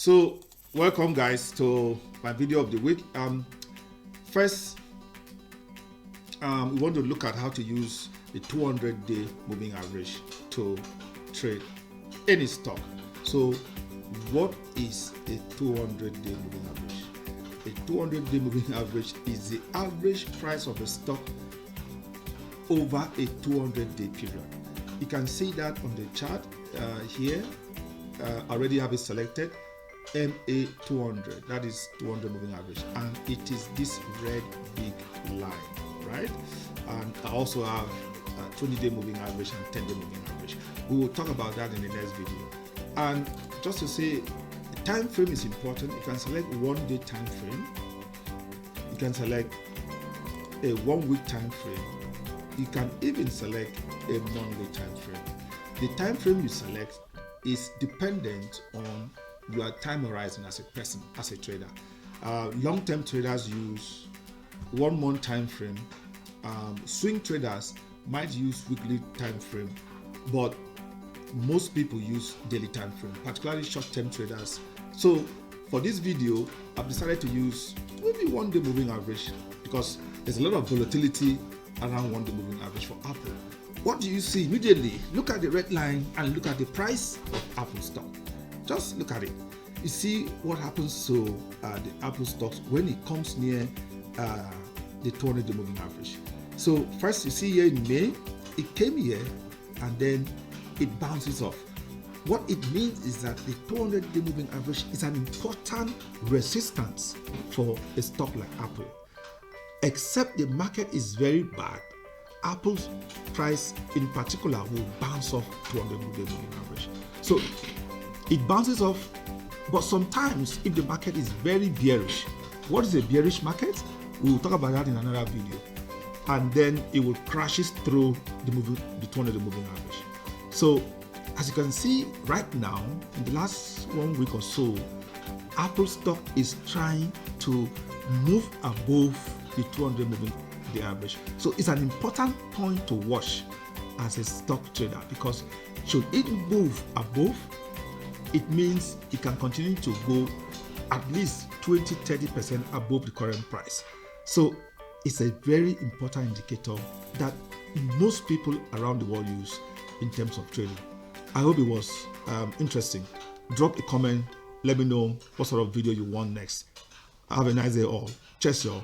So welcome guys to my video of the week. First, we want to look at how to use the 200-day moving average to trade any stock. So what is a 200-day moving average? A 200-day moving average is the average price of a stock over a 200-day period. You can see that on the chart here. Already have it selected. MA200, that is 200 moving average, and it is this red big line, right? And I also have 20-day moving average and 10-day moving average. We will talk about that in the next video. And just to say, the time frame is important. You can select 1 day time frame, you can select a 1 week time frame, you can even select a monthly time frame. The time frame you select is dependent on your time horizon as a person, as a trader. Long-term traders use 1 month time frame. Swing traders might use weekly time frame, but most people use daily time frame, particularly short-term traders. So for this video, I've decided to use maybe 1 day moving average because there's a lot of volatility around 1 day moving average for Apple. What do you see immediately? Look at the red line and look at the price of Apple stock. Just look at it. You see what happens to the Apple stocks when it comes near the 200-day moving average. So first, you see here in May, it came here and then it bounces off. What it means is that the 200-day moving average is an important resistance for a stock like Apple. Except the market is very bad, Apple's price in particular will bounce off 200-day moving average. So it bounces off, but sometimes if the market is very bearish, what is a bearish market? We will talk about that in another video. And then it will crashes through the 200-day moving average. So as you can see right now, in the last 1 week or so, Apple stock is trying to move above the 200 moving day average. So it's an important point to watch as a stock trader, because should it move above, it means it can continue to go at least 20-30% above the current price. So it's a very important indicator that most people around the world use in terms of trading. I hope it was interesting. Drop a comment, let me know what sort of video you want next. Have a nice day all. Cheers y'all.